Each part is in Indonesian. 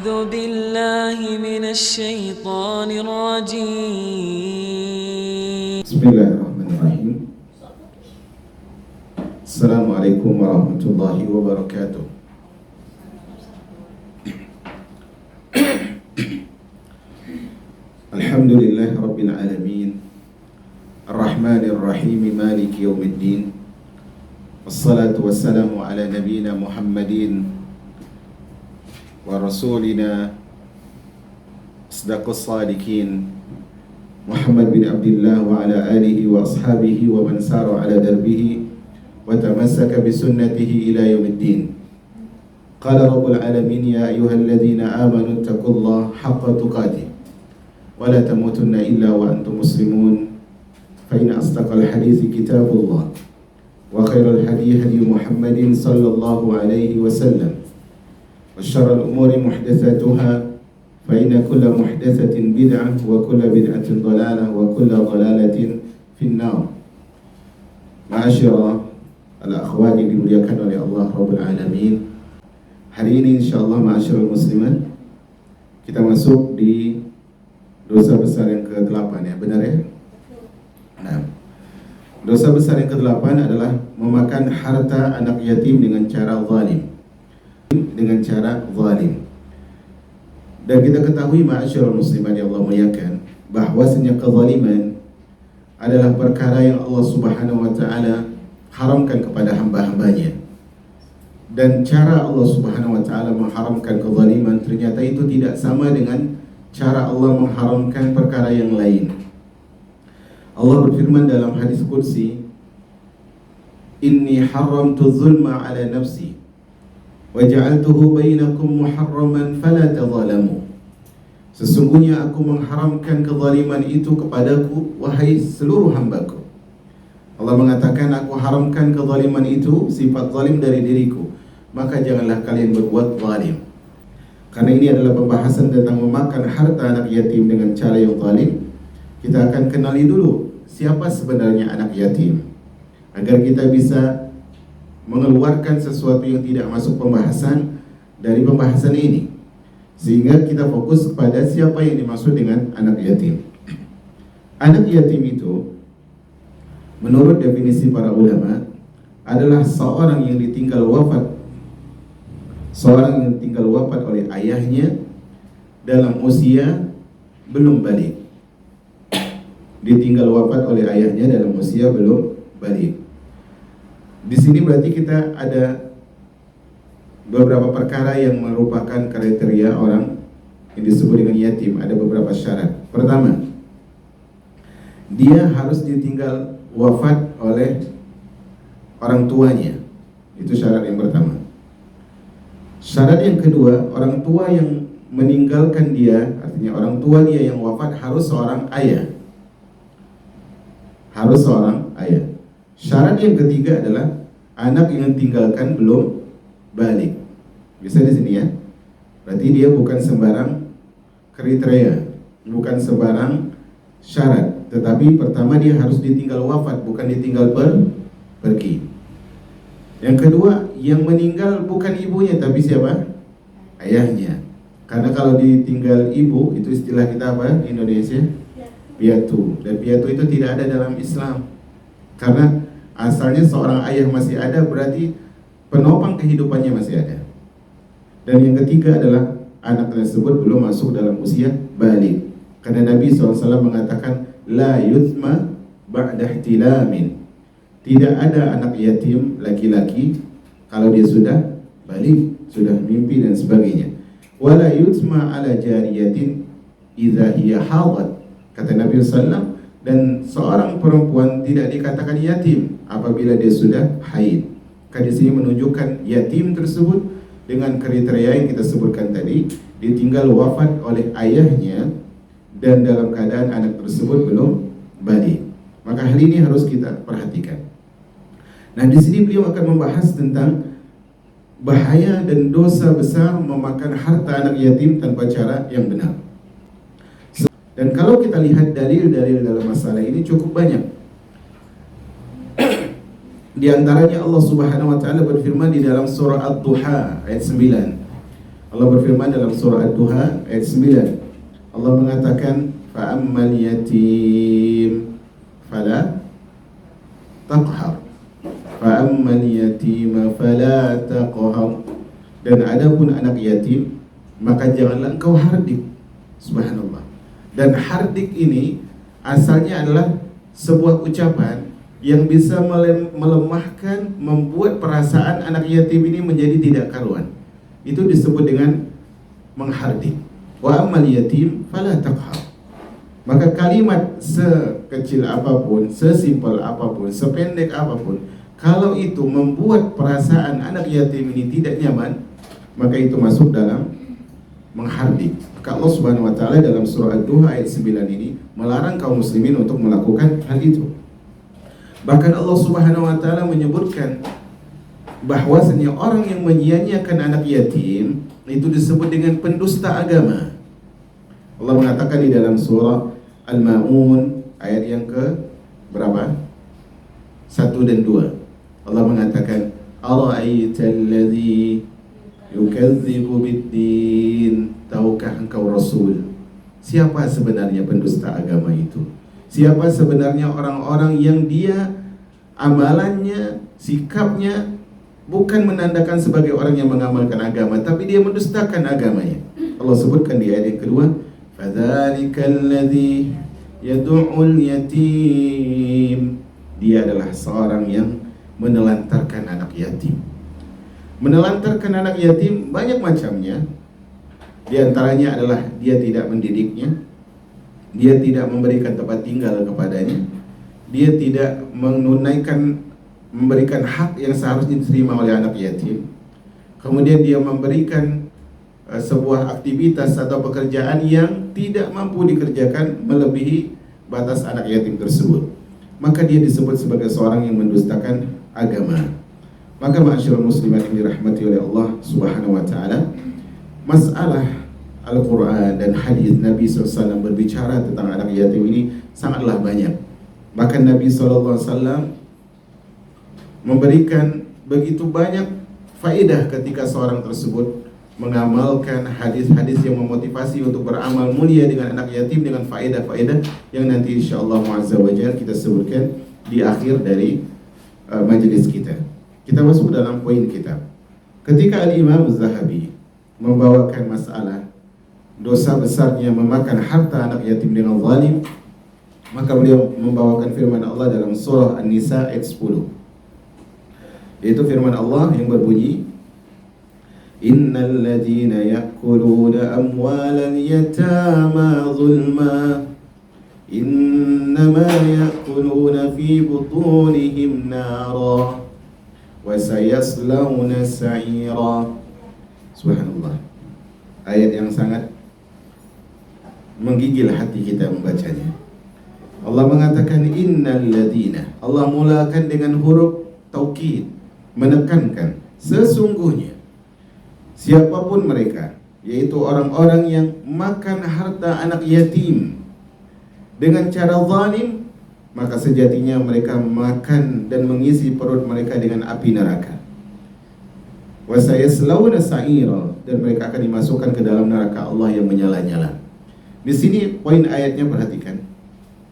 أعوذ بالله من الشيطان الرجيم. بسم الله الرحمن الرحيم. السلام عليكم ورحمة الله وبركاته. الحمد لله رب العالمين الرحمن الرحيم مالك يوم الدين والصلاة والسلام على نبينا محمد ورسولنا أصدق الصادقين محمد بن عبد الله وعلى آله وأصحابه ومن سار على دربه وتمسك بسنته إلى يوم الدين. قال رب العالمين يا أيها الذين آمنوا اتقوا الله حق تقاته ولا تموتن إلا وأنتم مسلمون فإن أصدق الحديث كتاب الله وخير الهدي هدي محمد صلى الله عليه وسلم وشر الأمور محدثاتها فإن كل محدثة بدعة وكل بدعة ضلالة وكل ضلالة في النار. Ma'asyara al-akhwat yang dimuliakan oleh Allah Rabbul Alamin, hari ini insyaallah ma'asyarul muslimin kita masuk di dosa besar yang ke-8 ya, benar ya? Nah, dosa besar yang ke-8 adalah memakan harta anak yatim dengan cara zalim. Dan kita ketahui ma'asyarul muslimin yang Allah muliakan, bahwasanya kezaliman adalah perkara yang Allah Subhanahu wa taala haramkan kepada hamba-hambanya. Dan cara Allah Subhanahu wa taala mengharamkan kezaliman ternyata itu tidak sama dengan cara Allah mengharamkan perkara yang lain. Allah berfirman dalam hadis qudsi, "Inni haramtu zulma ala nafsi wa ja'altuhu bainakum muharraman fala tadzalamu." Sesungguhnya aku mengharamkan kezaliman itu kepadaku, wahai seluruh hambaku. Allah mengatakan, aku haramkan kezaliman itu, sifat zalim dari diriku, maka janganlah kalian berbuat zalim. Karena ini adalah pembahasan tentang memakan harta anak yatim dengan cara yang zalim. Kita akan kenali dulu siapa sebenarnya anak yatim, agar kita bisa mengeluarkan sesuatu yang tidak masuk pembahasan dari pembahasan ini, sehingga kita fokus kepada siapa yang dimaksud dengan anak yatim. Anak yatim itu menurut definisi para ulama adalah seorang yang ditinggal wafat oleh ayahnya dalam usia belum balik. Ditinggal wafat oleh ayahnya dalam usia belum balik. Di sini berarti kita ada beberapa perkara yang merupakan kriteria orang yang disebut dengan yatim. Ada beberapa syarat. Pertama, dia harus ditinggal wafat oleh orang tuanya. Itu syarat yang pertama. Syarat yang kedua, orang tua yang meninggalkan dia, artinya orang tua dia yang wafat harus seorang ayah. Syarat yang ketiga adalah anak yang ditinggalkan belum balik. Bisa di sini ya. Berarti dia bukan sembarang kriteria, bukan sembarang syarat, tetapi pertama dia harus ditinggal wafat, bukan ditinggal pergi. Yang kedua, yang meninggal bukan ibunya tapi siapa? Ayahnya. Karena kalau ditinggal ibu, itu istilah kita apa di Indonesia? Piatu. Dan piatu itu tidak ada dalam Islam. Karena asalnya seorang ayah masih ada, berarti penopang kehidupannya masih ada. Dan yang ketiga adalah anak tersebut belum masuk dalam usia balik. Karena Nabi SAW mengatakan, la yuthma ba'da ihtilamin. Tidak ada anak yatim laki-laki kalau dia sudah balik, sudah mimpi dan sebagainya. Wala yuthma ala jariyatin idza hiya hadat. Kata Nabi SAW, dan seorang perempuan tidak dikatakan yatim apabila dia sudah haid. Karena di sini menunjukkan yatim tersebut dengan kriteria yang kita sebutkan tadi, ditinggal wafat oleh ayahnya dan dalam keadaan anak tersebut belum balik. Maka hal ini harus kita perhatikan. Nah, di sini beliau akan membahas tentang bahaya dan dosa besar memakan harta anak yatim tanpa cara yang benar. Dan kalau kita lihat dalil-dalil dalam masalah ini cukup banyak. Di antaranya Allah Subhanahu wa taala berfirman di dalam surah Ad-Duha ayat 9. Allah berfirman dalam surah Ad-Duha ayat 9. Allah mengatakan fa'ammal yatim fala taqhar, fa'ammal yatima fala taqhar. Dan adapun anak yatim maka janganlah engkau hardik. Subhanallah. Dan hardik ini asalnya adalah sebuah ucapan yang bisa melemahkan, membuat perasaan anak yatim ini menjadi tidak karuan. Itu disebut dengan menghardik. Wa ammal yatim fala taqhar. Maka kalimat sekecil apapun, sesimpel apapun, sependek apapun, kalau itu membuat perasaan anak yatim ini tidak nyaman, maka itu masuk dalam menghardik. Maka Allah Subhanahu wa taala dalam surah Ad-Duha ayat 9 ini melarang kaum muslimin untuk melakukan hal itu. Bahkan Allah Subhanahu wa taala menyebutkan bahwasanya orang yang menyia-nyiakan anak yatim itu disebut dengan pendusta agama. Allah mengatakan di dalam surah Al-Ma'un ayat yang ke berapa? 1 dan 2. Allah mengatakan ara'aital ladzi yukadzibu bid-din, tahukah engkau Rasul siapa sebenarnya pendusta agama itu? Siapa sebenarnya orang-orang yang dia amalannya, sikapnya bukan menandakan sebagai orang yang mengamalkan agama, tapi dia mendustakan agamanya. Allah sebutkan di ayat yang kedua, fadzalika alladzi yad'ul yatim. Dia adalah seorang yang menelantarkan anak yatim. Menelantarkan anak yatim banyak macamnya. Di antaranya adalah dia tidak mendidiknya, dia tidak memberikan tempat tinggal kepadanya, dia tidak memberikan hak yang seharusnya diterima oleh anak yatim. Kemudian dia memberikan sebuah aktivitas atau pekerjaan yang tidak mampu dikerjakan melebihi batas anak yatim tersebut. Maka dia disebut sebagai seorang yang mendustakan agama. Maka ma'asyiral muslimat yang dirahmati oleh Allah Subhanahu wa taala, masalah Al-Quran dan hadis Nabi SAW berbicara tentang anak yatim ini sangatlah banyak. Bahkan Nabi SAW memberikan begitu banyak faedah ketika seorang tersebut mengamalkan hadis-hadis yang memotivasi untuk beramal mulia dengan anak yatim, dengan faedah-faedah yang nanti insyaallah Azza wa Jalla kita sebutkan di akhir dari majelis kita. Kita masuk dalam poin kita. Ketika Al-Imam Az-Zahabi membawakan masalah dosa besarnya memakan harta anak yatim dengan zalim, maka beliau membawakan firman Allah dalam surah An-Nisa ayat 10, yaitu firman Allah yang berbunyi, innal ladzina ya'kuluna amwalal yatama zulma innama ya'kuluna fi butunihim nara wa sayaslawna sa'ira. Subhanallah. Ayat yang sangat menggigil hati kita membacanya. Allah mengatakan innal ladzina. Allah mulakan dengan huruf taukid, menekankan sesungguhnya siapapun mereka, yaitu orang-orang yang makan harta anak yatim dengan cara zalim, maka sejatinya mereka makan dan mengisi perut mereka dengan api neraka. Wa sayaslawna sa'ira, dan mereka akan dimasukkan ke dalam neraka Allah yang menyala-nyala. Di sini poin ayatnya, perhatikan.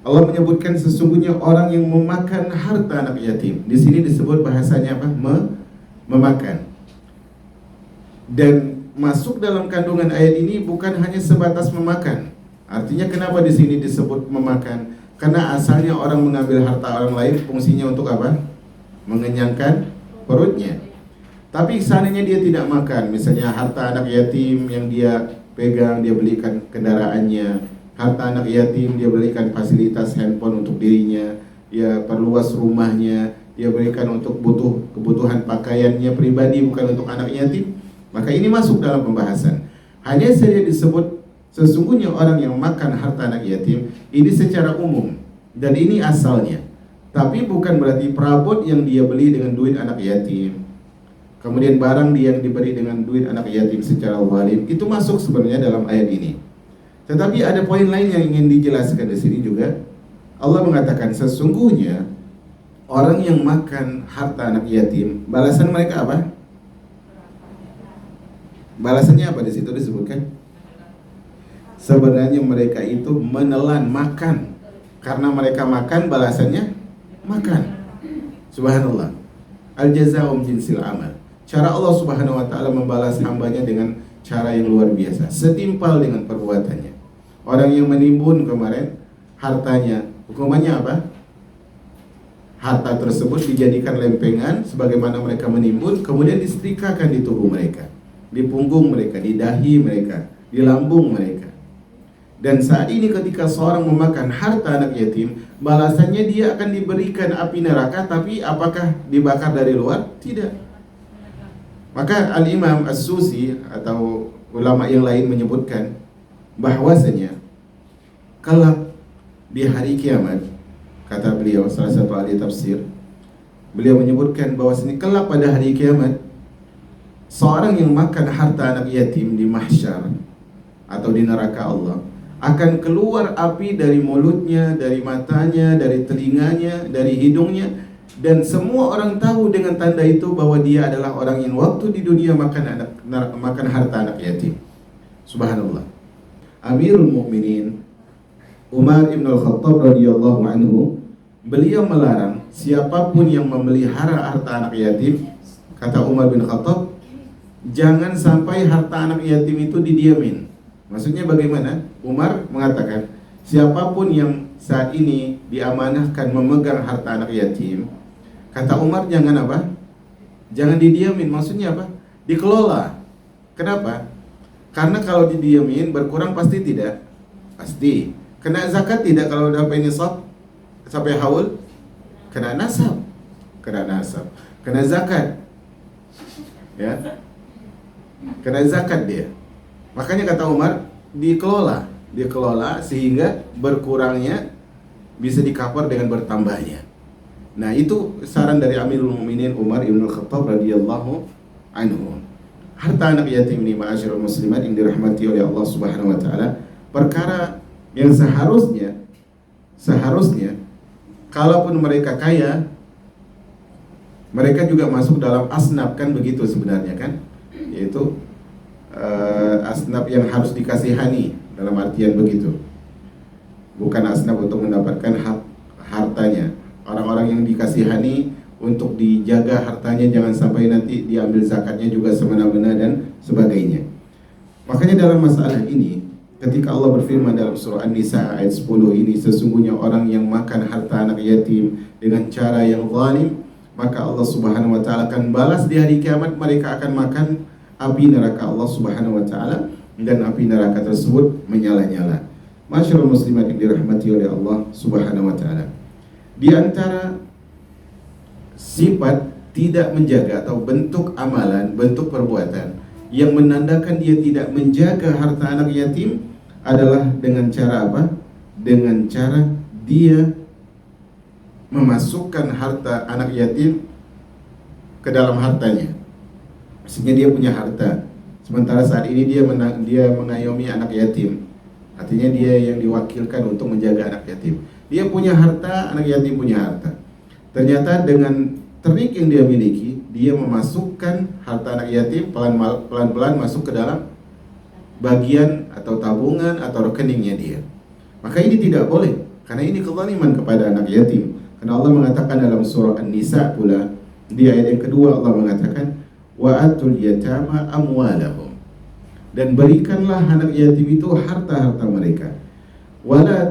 Allah menyebutkan sesungguhnya orang yang memakan harta anak yatim. Di sini disebut bahasanya apa? Memakan. Dan masuk dalam kandungan ayat ini bukan hanya sebatas memakan. Artinya kenapa di sini disebut memakan? Karena asalnya orang mengambil harta orang lain fungsinya untuk apa? Mengenyangkan perutnya. Tapi seandainya dia tidak makan, misalnya harta anak yatim yang dia pegang, dia belikan kendaraannya, harta anak yatim dia belikan fasilitas handphone untuk dirinya, dia perluas rumahnya, dia berikan untuk kebutuhan pakaiannya pribadi, bukan untuk anak yatim, maka ini masuk dalam pembahasan. Hanya saja disebut sesungguhnya orang yang makan harta anak yatim, ini secara umum, dan ini asalnya. Tapi bukan berarti perabot yang dia beli dengan duit anak yatim, kemudian barang dia yang diberi dengan duit anak yatim secara zalim, itu masuk sebenarnya dalam ayat ini. Tetapi ada poin lain yang ingin dijelaskan di sini juga. Allah mengatakan sesungguhnya orang yang makan harta anak yatim, balasan mereka apa? Balasannya apa di situ disebutkan? Sebenarnya mereka itu menelan makan. Karena mereka makan, balasannya makan. Subhanallah. Al-jaza'u min jinsil amal. Cara Allah Subhanahu wa taala membalas hambanya dengan cara yang luar biasa, setimpal dengan perbuatannya. Orang yang menimbun kemarin hartanya, hukumannya apa? Harta tersebut dijadikan lempengan sebagaimana mereka menimbun, kemudian disetrikakan di tubuh mereka, di punggung mereka, di dahi mereka, di lambung mereka. Dan saat ini ketika seorang memakan harta anak yatim, balasannya dia akan diberikan api neraka, tapi apakah dibakar dari luar? Tidak. Maka Al-Imam As-Susi atau ulama yang lain menyebutkan bahwasanya kelak di hari kiamat, kata beliau salah satu ahli tafsir, beliau menyebutkan bahwasanya kelak pada hari kiamat, seorang yang makan harta anak yatim di mahsyar atau di neraka Allah akan keluar api dari mulutnya, dari matanya, dari telinganya, dari hidungnya, dan semua orang tahu dengan tanda itu bahwa dia adalah orang yang waktu di dunia makan harta anak yatim. Subhanallah. Amirul Mukminin Umar ibn al-Khattab radhiyallahu anhu, beliau melarang siapapun yang memelihara harta anak yatim, kata Umar bin Khattab, jangan sampai harta anak yatim itu didiamin. Maksudnya bagaimana? Umar mengatakan, siapapun yang saat ini diamanahkan memegang harta anak yatim, kata Umar, jangan apa? Jangan didiamin. Maksudnya apa? Dikelola. Kenapa? Karena kalau didiamin berkurang pasti tidak? Pasti. Kena zakat tidak kalau udah sampai nisab? Sampai haul? Kena nasab. Kena nasab. Kena zakat. Ya. Kena zakat dia. Makanya kata Umar, dikelola sehingga berkurangnya bisa di-cover dengan bertambahnya. Nah, itu saran dari Amirul Mukminin Umar ibn al-Khattab radhiyallahu anhu. Harta anak yatim ini, ma'asyiral muslimat yang dirahmati oleh Allah Subhanahu wa taala, perkara yang seharusnya kalaupun mereka kaya, mereka juga masuk dalam asnaf, kan begitu sebenarnya kan? Yaitu asnaf yang harus dikasihani, dalam artian begitu. Bukan asnaf untuk mendapatkan hak hartanya. Orang-orang yang dikasihani untuk dijaga hartanya, jangan sampai nanti diambil zakatnya juga semena-mena dan sebagainya. Makanya dalam masalah ini, ketika Allah berfirman dalam surah An-Nisa ayat 10 ini, sesungguhnya orang yang makan harta anak yatim dengan cara yang zalim, maka Allah Subhanahu wa taala akan balas di hari kiamat, mereka akan makan api neraka Allah Subhanahu wa taala, dan api neraka tersebut menyala-nyala. Masyaallah muslimat yang dirahmati oleh Allah Subhanahu wa taala. Di antara sifat tidak menjaga atau bentuk amalan, bentuk perbuatan yang menandakan dia tidak menjaga harta anak yatim adalah dengan cara apa? Dengan cara dia memasukkan harta anak yatim ke dalam hartanya. Maksudnya dia punya harta, sementara saat ini dia mengayomi anak yatim. Artinya dia yang diwakilkan untuk menjaga anak yatim. Dia punya harta, anak yatim punya harta. Ternyata dengan trik yang dia miliki, dia memasukkan harta anak yatim pelan-pelan masuk ke dalam bagian atau tabungan atau rekeningnya dia. Maka ini tidak boleh, karena ini kezaliman kepada anak yatim. Karena Allah mengatakan dalam surah An-Nisa pula, di ayat yang kedua Allah mengatakan, wa atul yatama amwalahum, dan berikanlah anak yatim itu harta-harta mereka. Wala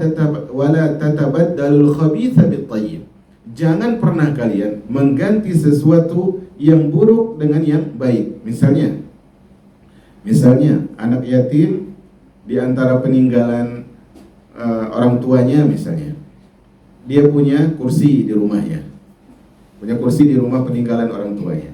tatabaddalul khabitha bit-thayyib, jangan pernah kalian mengganti sesuatu yang buruk dengan yang baik. Misalnya anak yatim di antara peninggalan orang tuanya, misalnya dia punya kursi di rumahnya, punya kursi di rumah peninggalan orang tuanya.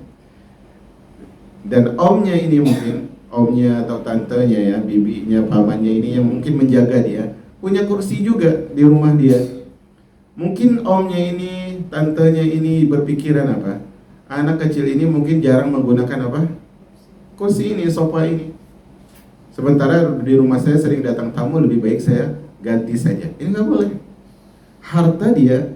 Dan omnya ini mungkin, omnya atau tantenya ya, bibinya, pamannya ini yang mungkin menjaga dia, punya kursi juga di rumah dia. Mungkin omnya ini, tantenya ini berpikiran apa? Anak kecil ini mungkin jarang menggunakan apa? Kursi ini, sofa ini. Sementara di rumah saya sering datang tamu, lebih baik saya ganti saja. Ini nggak boleh. Harta dia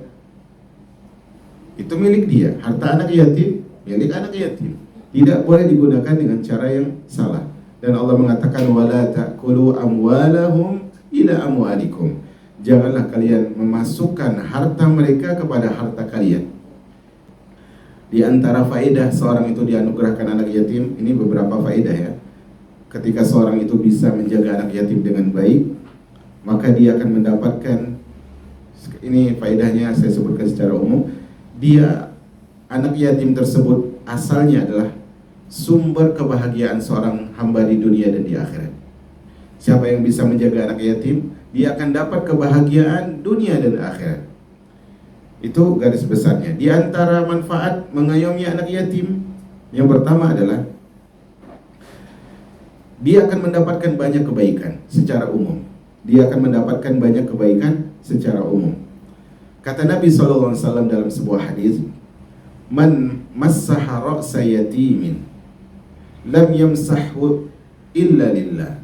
itu milik dia. Harta anak yatim milik anak yatim. Tidak boleh digunakan dengan cara yang salah. Dan Allah mengatakan wala ta'kulu amwalahum ila amwalikum. Janganlah kalian memasukkan harta mereka kepada harta kalian. Di antara faedah seorang itu dianugerahkan anak yatim, ini beberapa faedah ya. Ketika seorang itu bisa menjaga anak yatim dengan baik, maka dia akan mendapatkan, ini faedahnya saya sebutkan secara umum, dia, anak yatim tersebut asalnya adalah sumber kebahagiaan seorang hamba di dunia dan di akhirat. Siapa yang bisa menjaga anak yatim, dia akan dapat kebahagiaan dunia dan akhirat. Itu garis besarnya. Di antara manfaat mengayomi anak yatim, yang pertama adalah dia akan mendapatkan banyak kebaikan secara umum. Dia akan mendapatkan banyak kebaikan secara umum. Kata Nabi SAW dalam sebuah hadis, "Man massaha ra'sa yatimin lam yamsahhu illa lillah."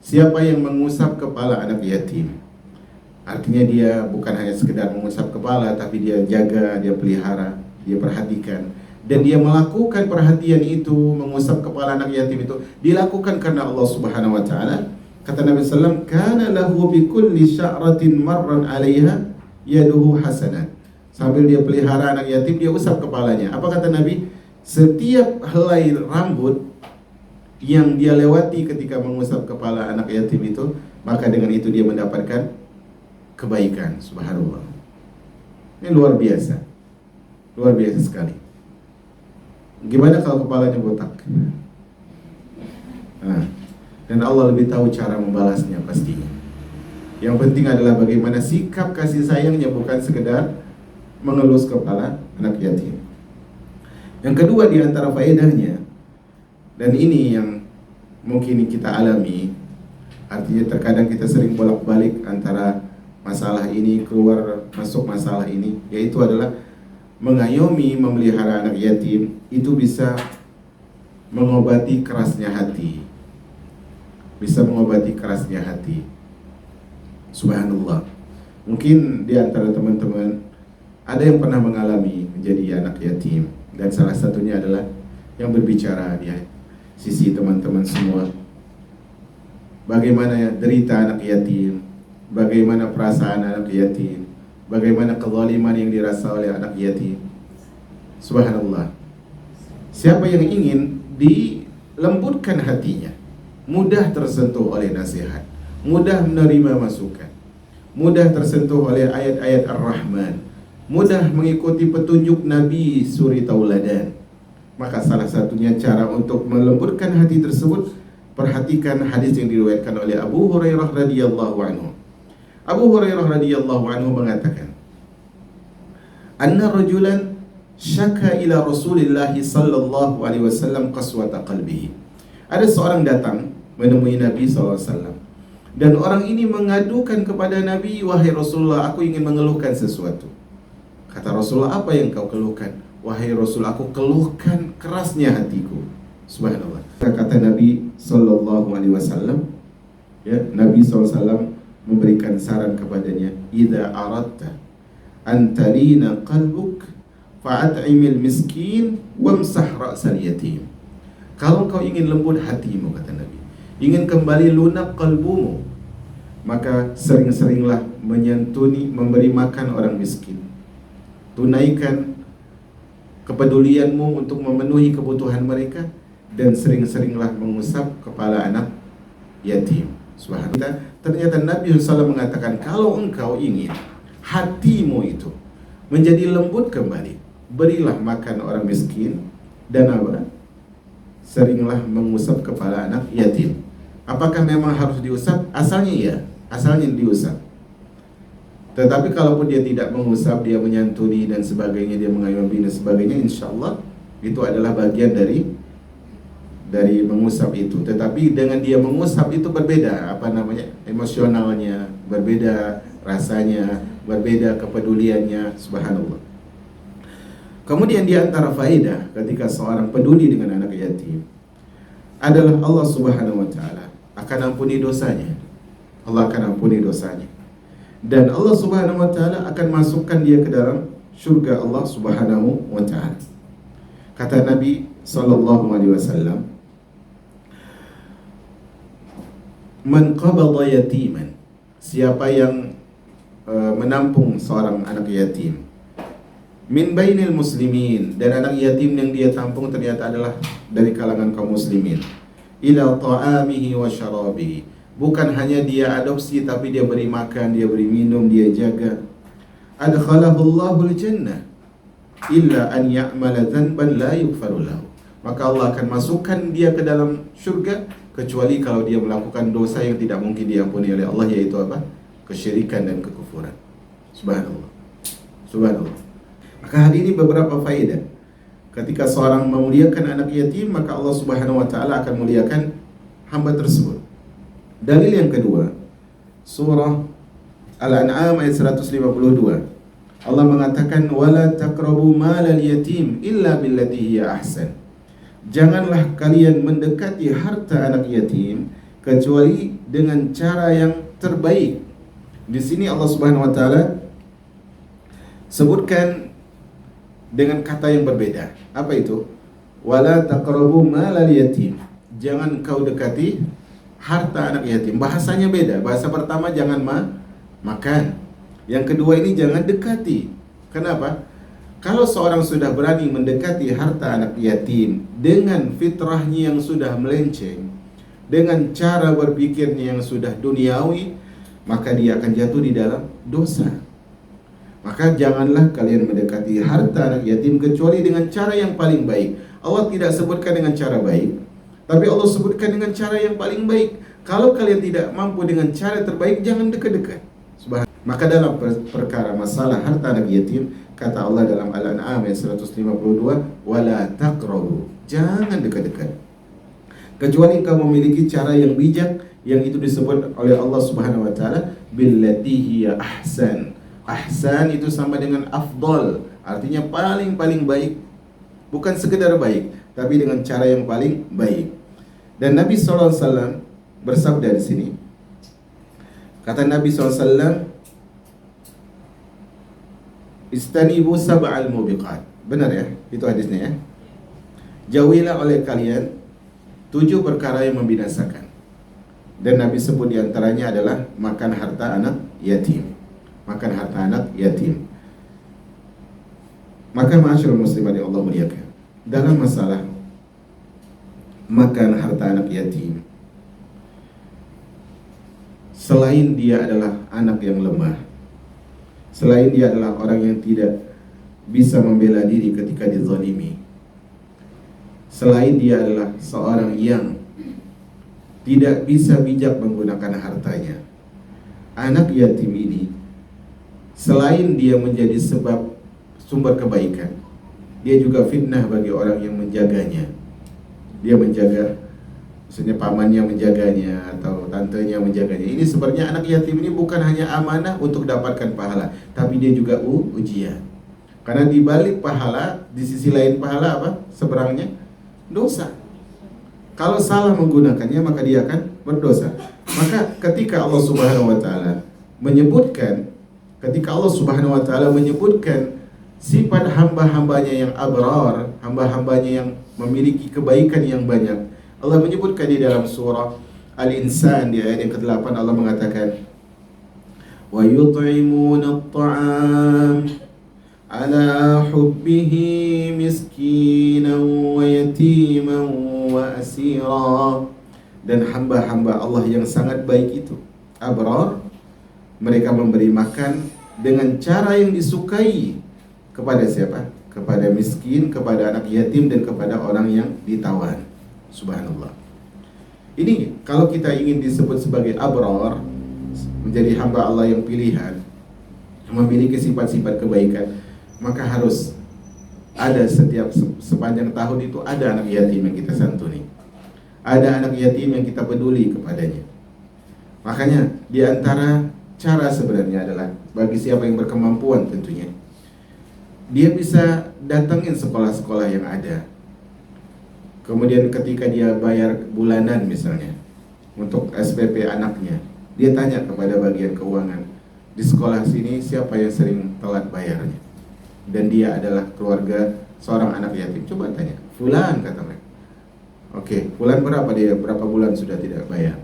Siapa yang mengusap kepala anak yatim, artinya dia bukan hanya sekedar mengusap kepala, tapi dia jaga, dia pelihara, dia perhatikan, dan dia melakukan perhatian itu, mengusap kepala anak yatim itu dilakukan karena Allah Subhanahu wa taala. Kata Nabi sallallahu alaihi wasallam, "Kana lahu bi kulli sya'ratin marran 'alaiha yaduhu hasanat." Sambil dia pelihara anak yatim, dia usap kepalanya. Apa kata Nabi? Setiap helai rambut yang dia lewati ketika mengusap kepala anak yatim itu, maka dengan itu dia mendapatkan kebaikan. Subhanallah. Ini luar biasa. Luar biasa sekali. Gimana kalau kepalanya botak? Nah, dan Allah lebih tahu cara membalasnya pastinya. Yang penting adalah bagaimana sikap kasih sayangnya, bukan sekedar mengelus kepala anak yatim. Yang kedua di antara faedahnya, dan ini yang mungkin kita alami, artinya terkadang kita sering bolak-balik antara masalah ini keluar masuk masalah ini, yaitu adalah mengayomi, memelihara anak yatim itu bisa mengobati kerasnya hati. Bisa mengobati kerasnya hati. Subhanallah. Mungkin di antara teman-teman ada yang pernah mengalami menjadi anak yatim, dan salah satunya adalah yang berbicara di sisi teman-teman semua. Bagaimana derita anak yatim, bagaimana perasaan anak yatim, bagaimana kezaliman yang dirasa oleh anak yatim. Subhanallah. Siapa yang ingin dilembutkan hatinya, mudah tersentuh oleh nasihat, mudah menerima masukan, mudah tersentuh oleh ayat-ayat Ar-Rahman, mudah mengikuti petunjuk Nabi suri tauladan, maka salah satunya cara untuk melembutkan hati tersebut, perhatikan hadis yang diriwayatkan oleh Abu Hurairah radhiyallahu anhu. Abu Hurairah radhiyallahu anhu mengatakan, "Anna rajulan syaka ila Rasulillah sallallahu alaihi wasallam qaswata qalbihi." Ada seorang datang menemui Nabi sallallahu alaihi wasallam, dan orang ini mengadukan kepada Nabi, "Wahai Rasulullah, aku ingin mengeluhkan sesuatu." Kata Rasulullah, "Apa yang kau keluhkan?" "Wahai Rasul, aku keluhkan kerasnya hatiku." Subhanallah. Kata Nabi sallallahu alaihi wasallam, ya, Nabi sallallahu alaihi wasallam memberikan saran kepadanya, "Idza aradta an talina qalbuk fa'at'imil miskin wamsah ra'sal yatim." Kalau kau ingin lembut hatimu, kata Nabi, ingin kembali lunak kalbumu, maka sering-seringlah menyantuni, memberi makan orang miskin. Tunaikan kepedulianmu untuk memenuhi kebutuhan mereka, dan sering-seringlah mengusap kepala anak yatim. Subhanallah. Ternyata Nabi SAW mengatakan, kalau engkau ingin hatimu itu menjadi lembut kembali, berilah makan orang miskin, dan apa? Seringlah mengusap kepala anak yatim. Apakah memang harus diusap? Asalnya iya, asalnya diusap. Tetapi kalaupun dia tidak mengusap, dia menyantuni dan sebagainya, dia mengayomi dan sebagainya, insya Allah itu adalah bagian dari mengusap itu. Tetapi dengan dia mengusap itu berbeda, emosionalnya berbeda, rasanya berbeda, kepeduliannya. Subhanallah. Kemudian di antara faedah ketika seorang peduli dengan anak yatim adalah Allah Subhanahu wa taala akan ampuni dosanya. Allah akan ampuni dosanya. Dan Allah Subhanahu wa taala akan masukkan dia ke dalam surga Allah Subhanahu wa taala. Kata Nabi sallallahu alaihi wasallam, Man qabada yatiman, siapa yang menampung seorang anak yatim, min bainil muslimin, dan anak yatim yang dia tampung ternyata adalah dari kalangan kaum muslimin, ila ta'amihi wa syarabihi, bukan hanya dia adopsi tapi dia beri makan, dia beri minum, dia jaga, adkhalahu Allahul jannah illa an ya'mala dhanban la yughfaru lahu, maka Allah akan masukkan dia ke dalam syurga kecuali kalau dia melakukan dosa yang tidak mungkin diampuni oleh Allah, yaitu apa? Kesyirikan dan kekufuran. Subhanallah. Subhanallah. Maka hari ini beberapa faedah. Ketika seorang memuliakan anak yatim, maka Allah Subhanahu wa taala akan muliakan hamba tersebut. Dalil yang kedua, surah Al-An'am ayat 152. Allah mengatakan wala taqrabu malal yatim illa billati hiya ahsan. Janganlah kalian mendekati harta anak yatim kecuali dengan cara yang terbaik. Di sini Allah Subhanahu wa taala sebutkan dengan kata yang berbeda. Apa itu? Wala taqrabu malal yatim. Jangan kau dekati harta anak yatim. Bahasanya beda. Bahasa pertama jangan makan. Yang kedua ini jangan dekati. Kenapa? Kalau seorang sudah berani mendekati harta anak yatim dengan fitrahnya yang sudah melenceng, dengan cara berpikirnya yang sudah duniawi, maka dia akan jatuh di dalam dosa. Maka janganlah kalian mendekati harta anak yatim kecuali dengan cara yang paling baik. Allah tidak sebutkan dengan cara baik, tapi Allah sebutkan dengan cara yang paling baik. Kalau kalian tidak mampu dengan cara terbaik, jangan dekat-dekat. Maka dalam perkara masalah harta anak yatim, kata Allah dalam Al-An'am ayat 152, wala taqrabu, jangan dekat-dekat kecuali engkau memiliki cara yang bijak, yang itu disebut oleh Allah Subhanahu wa taala billati hiya ahsan. Ahsan itu sama dengan afdal, artinya paling baik, bukan sekedar baik, tapi dengan cara yang paling baik. Dan Nabi SAW bersabda di sini, kata Nabi SAW, istanibu sab'al mubiqat. Benar ya? Itu hadisnya ya. Jauhilah oleh kalian 7 perkara yang membinasakan. Dan Nabi sebut diantaranya adalah makan harta anak yatim. Makan harta anak yatim. Maka ma'asyiral muslimin yang Allah muliakan, dalam masalah makan harta anak yatim, selain dia adalah anak yang lemah, selain dia adalah orang yang tidak bisa membela diri ketika dizalimi, selain dia adalah seorang yang tidak bisa bijak menggunakan hartanya, anak yatim ini selain dia menjadi sebab sumber kebaikan, dia juga fitnah bagi orang yang menjaganya. Dia menjaga, maksudnya pamannya menjaganya atau tantenya menjaganya. Ini sebenarnya anak yatim ini bukan hanya amanah untuk dapatkan pahala, tapi dia juga ujian. Karena di balik pahala, di sisi lain pahala apa? Seberangnya dosa. Kalau salah menggunakannya, maka dia akan berdosa. Maka ketika Allah Subhanahu wa taala menyebutkan, sifat hamba-hambanya yang abrar, hamba-hambanya yang memiliki kebaikan yang banyak, Allah menyebutkan di dalam surah Al-Insan di ayat yang ke-8, Allah mengatakan wa yut'imuna at-ta'am ala hubbihi miskinan wa yatiman wa asira. Dan hamba-hamba Allah yang sangat baik itu, abrar, mereka memberi makan dengan cara yang disukai kepada siapa? Kepada miskin, kepada anak yatim, dan kepada orang yang ditawan. Subhanallah. Ini kalau kita ingin disebut sebagai abrar, menjadi hamba Allah yang pilihan, memiliki sifat-sifat kebaikan, maka harus ada sepanjang tahun itu ada anak yatim yang kita santuni, ada anak yatim yang kita peduli kepadanya. Makanya di antara cara sebenarnya adalah bagi siapa yang berkemampuan tentunya, dia bisa datangin sekolah-sekolah yang ada. Kemudian ketika dia bayar bulanan misalnya untuk SPP anaknya, dia tanya kepada bagian keuangan, di sekolah sini siapa yang sering telat bayarnya, dan dia adalah keluarga seorang anak yatim. Coba tanya, fulan, kata mereka. Oke, fulan berapa bulan sudah tidak bayar?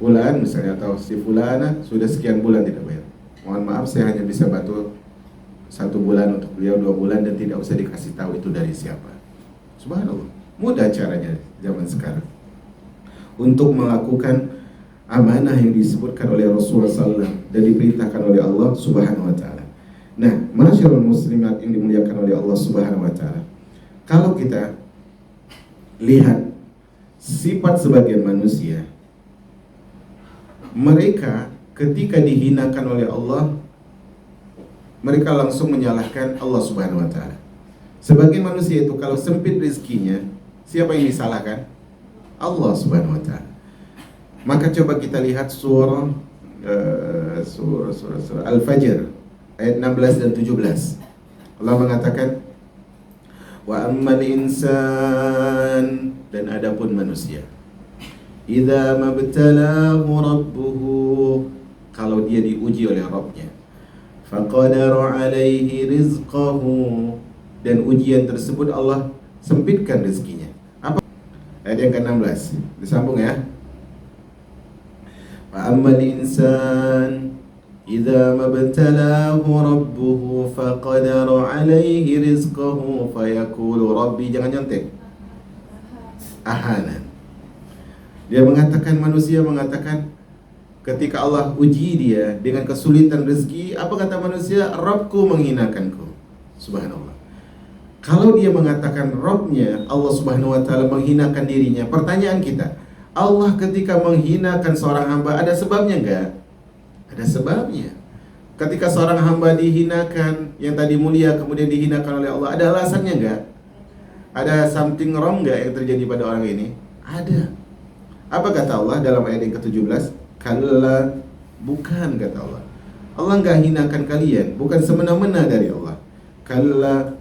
fulan misalnya, atau si fulana sudah sekian bulan tidak bayar. Mohon maaf, saya hanya bisa bantu 1 bulan untuk beliau, 2 bulan, dan tidak usah dikasih tahu itu dari siapa. Subhanallah, mudah caranya zaman sekarang untuk melakukan amanah yang disebutkan oleh Rasulullah SAW dan diperintahkan oleh Allah Subhanahu wa taala. Nah, masyaallah muslimat yang dimuliakan oleh Allah Subhanahu wa taala, kalau kita lihat sifat sebagian manusia, mereka ketika dihinakan oleh Allah, mereka langsung menyalahkan Allah Subhanahu wa taala. Sebagian manusia itu kalau sempit rezekinya, siapa yang disalahkan? Allah Subhanahu wa taala. Maka coba kita lihat surah Al-Fajr ayat 16 dan 17. Allah mengatakan, wa ammal insan, dan adapun manusia, idza mabtalahu rabbuhu, kalau dia diuji oleh Rabbnya, faqadara alaihi rizqahu, dan ujian tersebut Allah sempitkan rezekinya. Apa? Ayat yang ke-16. Disambung ya. Fa ammal insan idza mabtalahu rabbuhu faqadara alaihi rizqahu fayaqulu rabbi, jangan nyontek, ahana. Dia mengatakan, manusia mengatakan ketika Allah uji dia dengan kesulitan rezeki, apa kata manusia? Rabbku menghinakanku. Subhanallah. Kalau dia mengatakan Rabbnya, Allah Subhanahu wa taala menghinakan dirinya, pertanyaan kita, Allah ketika menghinakan seorang hamba ada sebabnya enggak? Ada sebabnya. Ketika seorang hamba dihinakan, yang tadi mulia kemudian dihinakan oleh Allah, ada alasannya enggak? Ada something wrong enggak yang terjadi pada orang ini? Ada. Apa kata Allah dalam ayat yang ke-17? Kalla, bukan, kata Allah. Allah enggak hinakan kalian, bukan semena-mena dari Allah. Kalla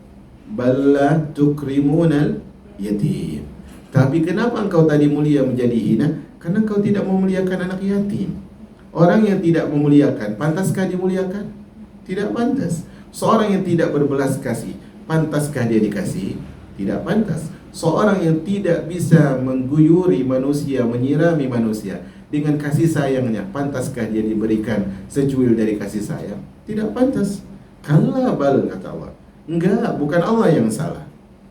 balla tukrimunal yatim. Tapi kenapa engkau tadi mulia menjadi hina? Karena engkau tidak memuliakan anak yatim. Orang yang tidak memuliakan, pantaskah dimuliakan? Tidak pantas. Seorang yang tidak berbelas kasih, pantaskah dia dikasih? Tidak pantas. Seorang yang tidak bisa mengguyuri manusia, menyirami manusia dengan kasih sayangnya, pantaskah dia diberikan secuil dari kasih sayang? Tidak pantas. Kalla bal, kata Allah. Enggak, bukan Allah yang salah.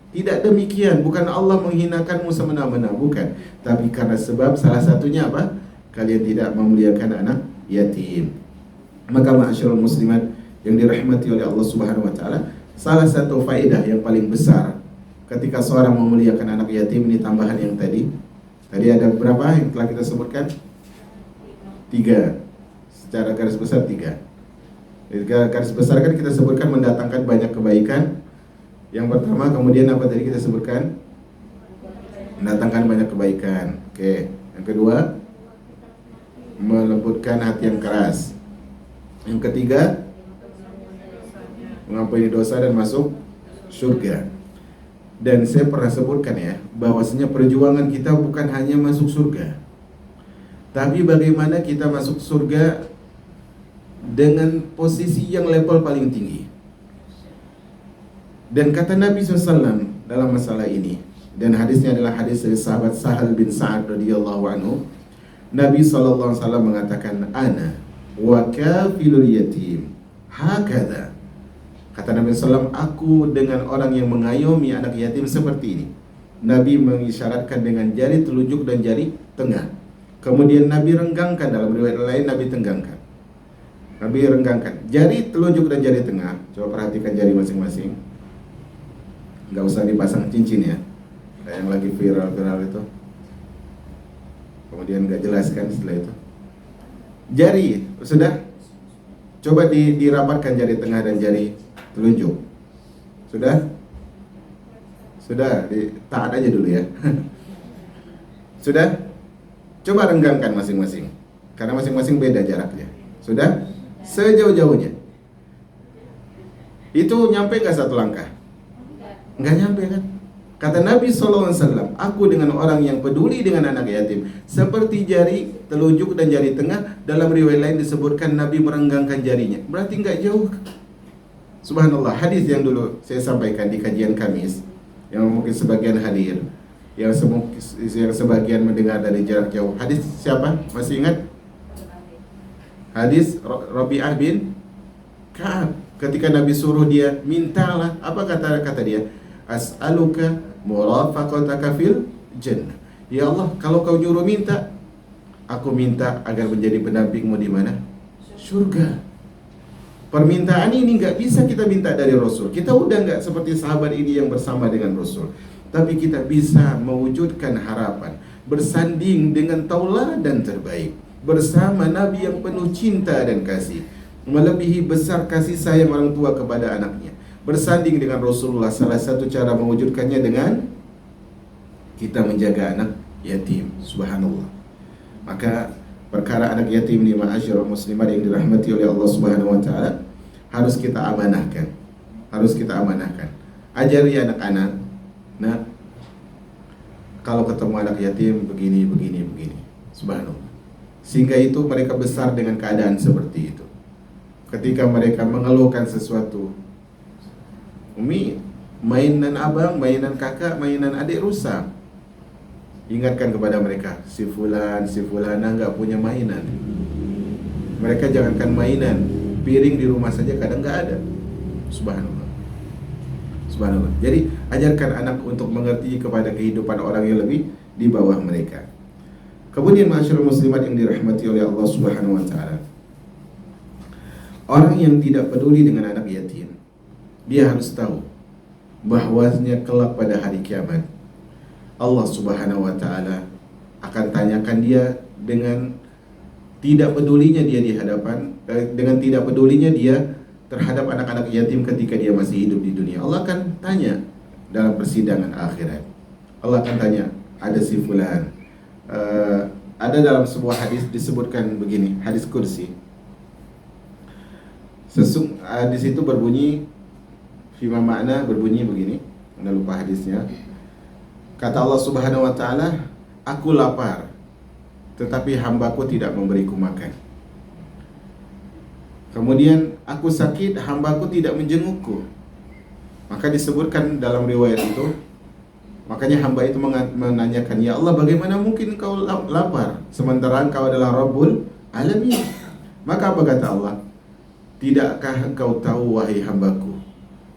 Tidak demikian, bukan Allah menghinakanmu semena-mena, bukan. Tapi karena sebab salah satunya apa? Kalian tidak memuliakan anak yatim. Maka ma'asyiral muslimat yang dirahmati oleh Allah Subhanahu wa taala, salah satu faedah yang paling besar ketika seorang memuliakan anak yatim, ini tambahan yang tadi. Tadi ada berapa yang telah kita sebutkan? 3. Secara garis besar 3. Garis besar kan kita sebutkan mendatangkan banyak kebaikan. Yang pertama, kemudian apa tadi kita sebutkan? Mendatangkan banyak kebaikan. Oke. Yang kedua, melembutkan hati yang keras. Yang ketiga, mengampuni dosa dan masuk surga. Dan saya pernah sebutkan ya, bahwasanya perjuangan kita bukan hanya masuk surga, tapi bagaimana kita masuk surga dengan posisi yang level paling tinggi. Dan kata Nabi SAW dalam masalah ini, dan hadisnya adalah hadis dari sahabat Sahal bin Sa'ad radhiyallahu anhu, Nabi SAW mengatakan, ana wa kafilul yatim hakadha. Kata Nabi SAW, aku dengan orang yang mengayomi anak yatim seperti ini. Nabi mengisyaratkan dengan jari telunjuk dan jari tengah. Kemudian Nabi renggangkan, dalam riwayat lain Nabi tenggangkan. Nabi renggangkan jari telunjuk dan jari tengah. Coba perhatikan jari masing-masing. Gak usah dipasang cincin ya, kayak yang lagi viral-viral itu. Kemudian gak jelaskan setelah itu. Jari, sudah? Coba dirapatkan jari tengah dan jari telunjuk. Sudah? Sudah, taat aja dulu ya. Sudah? Coba renggangkan masing-masing, karena masing-masing beda jaraknya. Sudah? Sejauh-jauhnya. Itu nyampe gak satu langkah? Enggak nyampe kan? Kata Nabi SAW, aku dengan orang yang peduli dengan anak yatim seperti jari telunjuk dan jari tengah. Dalam riwayat lain disebutkan Nabi merenggangkan jarinya. Berarti enggak jauh. Subhanallah, hadis yang dulu saya sampaikan di kajian Kamis, yang mungkin sebagian hadir, yang sebagian mendengar dari jarak jauh. Hadis siapa? Masih ingat? Hadis Rabi'ah bin Ka'ab. Ketika Nabi suruh dia, mintalah. Apa kata dia? As'aluka murafaqataka fil jannah. Ya Allah, kalau kau nyuruh minta, aku minta agar menjadi pendampingmu di mana? Surga. Permintaan ini nggak bisa kita minta dari Rasul. Kita udah nggak seperti sahabat ini yang bersama dengan Rasul. Tapi kita bisa mewujudkan harapan, bersanding dengan tauladan terbaik, bersama Nabi yang penuh cinta dan kasih, melebihi besar kasih sayang orang tua kepada anaknya. Bersanding dengan Rasulullah, salah satu cara mewujudkannya dengan kita menjaga anak yatim. Subhanallah. Maka perkara anak yatim ni ma'asyiral muslimat yang dirahmati oleh Allah Subhanahu wa taala harus kita amanahkan. Harus kita amanahkan. Ajari anak-anak, nah, kalau ketemu anak yatim begini. Subhanallah. Sehingga itu mereka besar dengan keadaan seperti itu. Ketika mereka mengeluhkan sesuatu, Umi, mainan abang, mainan kakak, mainan adik rusak. Ingatkan kepada mereka, si fulana nggak punya mainan. Mereka jangankan mainan, piring di rumah saja kadang nggak ada. Subhanallah. Jadi ajarkan anak untuk mengerti kepada kehidupan orang yang lebih di bawah mereka. Kemudian masyarakat muslimat yang dirahmati oleh Allah Subhanahu wa taala, orang yang tidak peduli dengan anak yatim, dia harus tahu bahwasanya kelak pada hari kiamat Allah Subhanahu wa taala akan tanyakan dia dengan tidak pedulinya dia di hadapan dengan tidak pedulinya dia terhadap anak-anak yatim ketika dia masih hidup di dunia. Allah akan tanya dalam persidangan akhirat. Allah akan tanya, ada si fulan. Ada dalam sebuah hadis disebutkan begini, hadis kursi. Di situ berbunyi fima makna berbunyi begini. Anda lupa hadisnya. Kata Allah Subhanahu wa taala, aku lapar, tetapi hambaku tidak memberiku makan. Kemudian aku sakit, hambaku tidak menjengukku. Maka disebutkan dalam riwayat itu, makanya hamba itu menanyakan, ya Allah, bagaimana mungkin kau lapar sementara engkau adalah Rabbul Alamin? Maka apa kata Allah? Tidakkah engkau tahu wahai hambaku,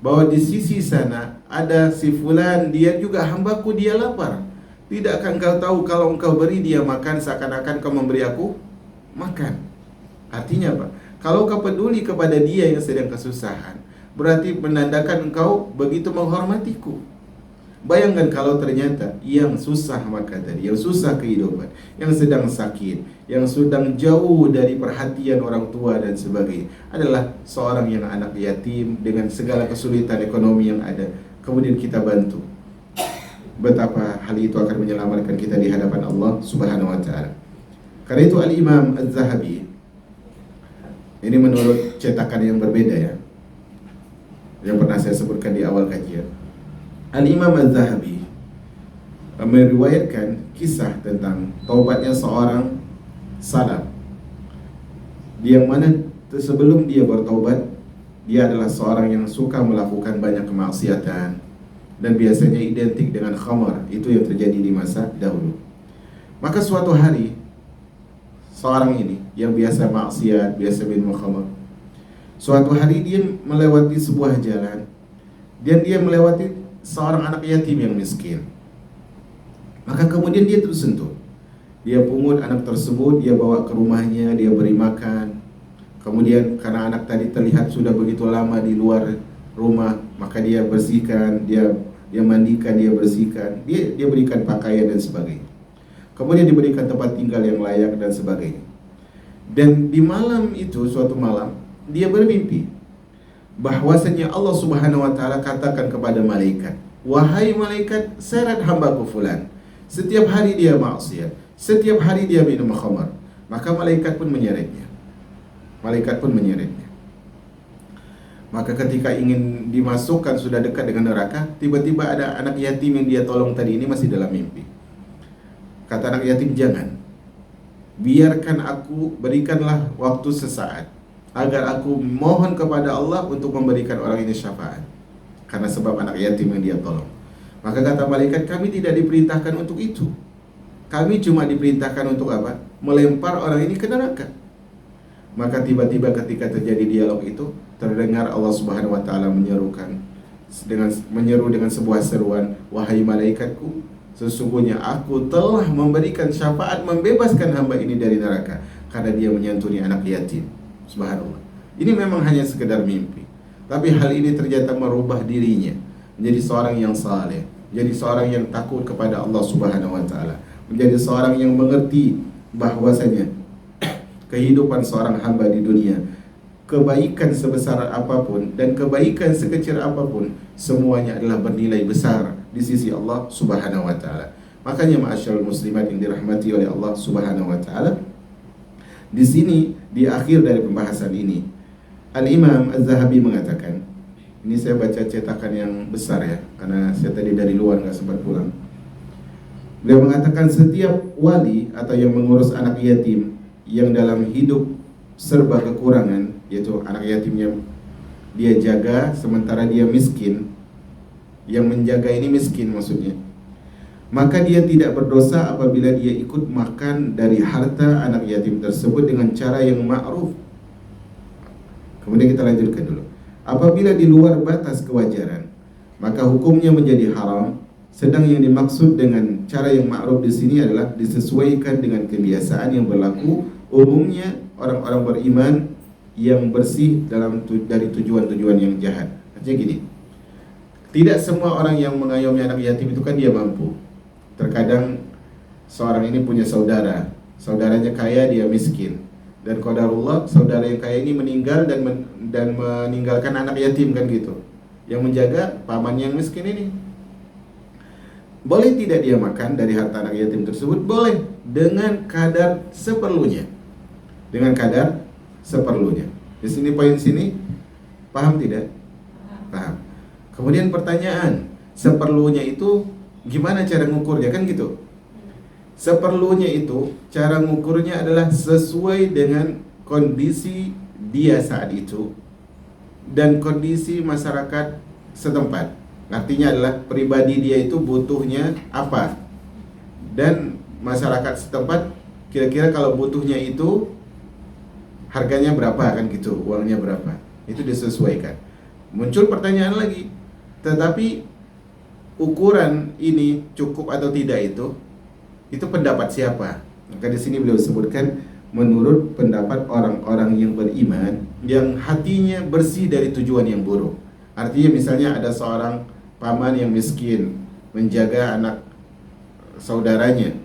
bahwa di sisi sana ada si fulan, dia juga hambaku, dia lapar. Tidakkah engkau tahu kalau engkau beri dia makan seakan-akan kau memberi aku makan? Artinya apa? Kalau kau peduli kepada dia yang sedang kesusahan, berarti menandakan engkau begitu menghormatiku. Bayangkan kalau ternyata yang susah makan tadi, yang susah kehidupan, yang sedang sakit, yang sedang jauh dari perhatian orang tua dan sebagainya, adalah seorang yang anak yatim dengan segala kesulitan ekonomi yang ada. Kemudian kita bantu. Betapa hal itu akan menyelamatkan kita di hadapan Allah Subhanahu wa taala. Karena itu Al-Imam Az-Zahabi, ini menurut cetakan yang berbeda ya, yang pernah saya sebutkan di awal kajian. Al-Imam Az-Zahabi meriwayatkan kisah tentang taubatnya seorang salaf, yang mana sebelum dia bertaubat, dia adalah seorang yang suka melakukan banyak kemaksiatan dan biasanya identik dengan khamar. Itu yang terjadi di masa dahulu. Maka suatu hari, seorang ini yang biasa maksiat, biasa minum khamar, suatu hari dia melewati sebuah jalan dan dia melewati seorang anak yatim yang miskin. Maka kemudian dia tersentuh. Dia pungut anak tersebut, dia bawa ke rumahnya, dia beri makan. Kemudian karena anak tadi terlihat sudah begitu lama di luar rumah, maka dia bersihkan, dia mandikan, dia bersihkan, dia berikan pakaian dan sebagainya. Kemudian diberikan tempat tinggal yang layak dan sebagainya. Dan di malam itu, suatu malam, dia bermimpi bahwasanya Allah Subhanahu wa taala katakan kepada malaikat, wahai malaikat, seret hambaku fulan, setiap hari dia maksiat, setiap hari dia minum khamar. Maka malaikat pun menyeretnya. Maka ketika ingin dimasukkan, sudah dekat dengan neraka, tiba-tiba ada anak yatim yang dia tolong tadi ini masih dalam mimpi. Kata anak yatim, jangan, biarkan aku, berikanlah waktu sesaat agar aku mohon kepada Allah untuk memberikan orang ini syafaat, karena sebab anak yatim yang dia tolong. Maka kata malaikat, kami tidak diperintahkan untuk itu. Kami cuma diperintahkan untuk apa? Melempar orang ini ke neraka. Maka tiba-tiba ketika terjadi dialog itu, terdengar Allah Subhanahu wa taala menyeru dengan sebuah seruan, wahai malaikatku, sesungguhnya aku telah memberikan syafaat membebaskan hamba ini dari neraka karena dia menyantuni anak yatim. Subhanallah. Ini memang hanya sekedar mimpi, tapi hal ini ternyata merubah dirinya menjadi seorang yang saleh, menjadi seorang yang takut kepada Allah Subhanahu wa taala, menjadi seorang yang mengerti bahwasanya kehidupan seorang hamba di dunia, kebaikan sebesar apapun dan kebaikan sekecil apapun, semuanya adalah bernilai besar di sisi Allah Subhanahu wa taala. Makanya ma'asyiral muslimat yang dirahmati oleh Allah Subhanahu wa taala, di sini di akhir dari pembahasan ini, Al-Imam Az-Zahabi mengatakan, ini saya baca cetakan yang besar ya, karena saya tadi dari luar nggak sempat pulang. Beliau mengatakan setiap wali atau yang mengurus anak yatim yang dalam hidup serba kekurangan, yaitu anak yatimnya dia jaga sementara dia miskin, yang menjaga ini miskin maksudnya, maka dia tidak berdosa apabila dia ikut makan dari harta anak yatim tersebut dengan cara yang ma'ruf. Kemudian kita lanjutkan dulu. Apabila di luar batas kewajaran, maka hukumnya menjadi haram. Sedang yang dimaksud dengan cara yang ma'ruf di sini adalah disesuaikan dengan kebiasaan yang berlaku umumnya orang-orang beriman yang bersih dari tujuan-tujuan yang jahat. Artinya gini, tidak semua orang yang mengayomi anak yatim itu kan dia mampu. Terkadang seorang ini punya saudara, saudaranya kaya, dia miskin, dan qadarullah saudara yang kaya ini meninggal dan meninggalkan anak yatim kan gitu, yang menjaga paman yang miskin ini. Boleh tidak dia makan dari harta anak yatim tersebut? Boleh, dengan kadar seperlunya. Dengan kadar seperlunya. Di sini poin sini, paham tidak? Paham. Kemudian pertanyaan, seperlunya itu gimana cara ngukurnya kan gitu? Seperlunya itu cara ngukurnya adalah sesuai dengan kondisi dia saat itu dan kondisi masyarakat setempat. Artinya adalah pribadi dia itu butuhnya apa, dan masyarakat setempat kira-kira kalau butuhnya itu harganya berapa kan gitu, uangnya berapa, itu disesuaikan. Muncul pertanyaan lagi, tetapi ukuran ini cukup atau tidak itu pendapat siapa? Maka di sini beliau sebutkan menurut pendapat orang-orang yang beriman yang hatinya bersih dari tujuan yang buruk. Artinya misalnya ada seorang paman yang miskin menjaga anak saudaranya,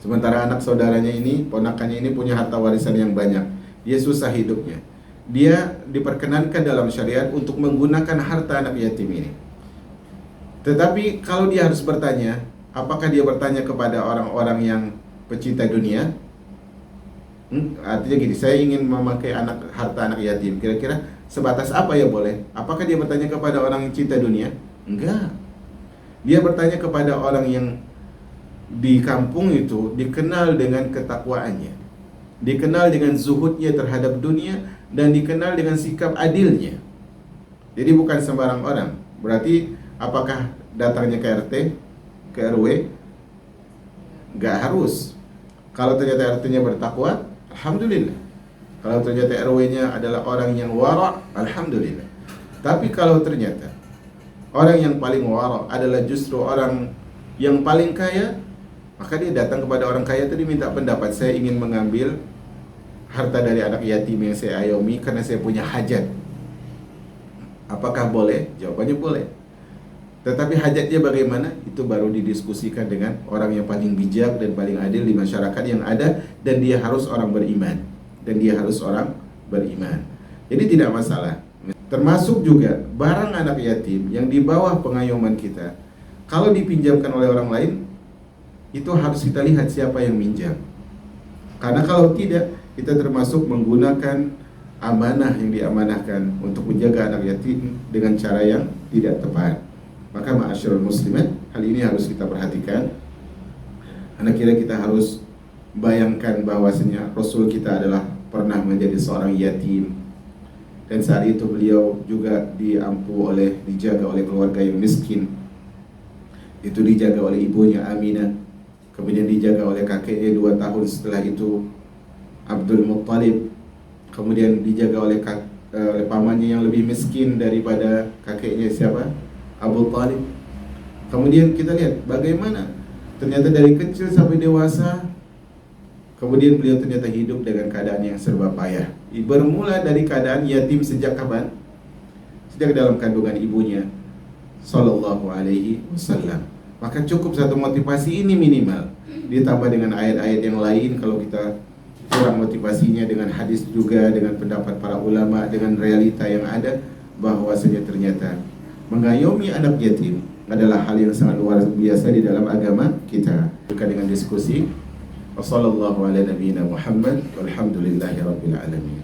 sementara anak saudaranya ini, ponakannya ini punya harta warisan yang banyak, dia susah hidupnya. Dia diperkenankan dalam syariat untuk menggunakan harta anak yatim ini. Tetapi kalau dia harus bertanya, apakah dia bertanya kepada orang-orang yang pecinta dunia? Artinya gini, saya ingin memakai harta anak yatim, kira-kira sebatas apa ya boleh? Apakah dia bertanya kepada orang yang cinta dunia? Enggak. Dia bertanya kepada orang yang di kampung itu dikenal dengan ketakwaannya, dikenal dengan zuhudnya terhadap dunia, dan dikenal dengan sikap adilnya. Jadi bukan sembarang orang. Berarti apakah datangnya ke RT, ke RW? Enggak harus. Kalau ternyata RT-nya bertakwa, alhamdulillah. Kalau ternyata RW-nya adalah orang yang wara', alhamdulillah. Tapi kalau ternyata orang yang paling wara' adalah justru orang yang paling kaya, maka dia datang kepada orang kaya tadi minta pendapat, saya ingin mengambil harta dari anak yatim yang saya ayomi karena saya punya hajat. Apakah boleh? Jawabannya boleh. Tetapi hajatnya bagaimana? Itu baru didiskusikan dengan orang yang paling bijak dan paling adil di masyarakat yang ada, dan dia harus orang beriman. Jadi tidak masalah. Termasuk juga barang anak yatim yang di bawah pengayoman kita, kalau dipinjamkan oleh orang lain, itu harus kita lihat siapa yang minjam. Karena kalau tidak, kita termasuk menggunakan amanah yang diamanahkan untuk menjaga anak yatim dengan cara yang tidak tepat. Maka ma'asyiral muslimat, hal ini harus kita perhatikan. Karena kita harus bayangkan bahwasanya Rasul kita adalah pernah menjadi seorang yatim, dan saat itu beliau juga dijaga oleh keluarga yang miskin. itu dijaga oleh ibunya Aminah, kemudian dijaga oleh kakeknya 2 tahun setelah itu Abdul Muttalib, kemudian dijaga oleh oleh pamannya yang lebih miskin daripada kakeknya siapa? Abu Talib. Kemudian kita lihat bagaimana ternyata dari kecil sampai dewasa, kemudian beliau ternyata hidup dengan keadaan yang serba payah. Bermula dari keadaan yatim sejak kapan? Sejak dalam kandungan ibunya Sallallahu alaihi wasallam. Maka cukup satu motivasi ini minimal, ditambah dengan ayat-ayat yang lain. Kalau kita kurang motivasinya dengan hadis juga, dengan pendapat para ulama, dengan realita yang ada, bahwasanya ternyata mengayomi anak yatim adalah hal yang sangat luar biasa di dalam agama kita. Bukan dengan diskusi. Wassallallahu ala nabiyina Muhammad walhamdulillahi rabbil alamin.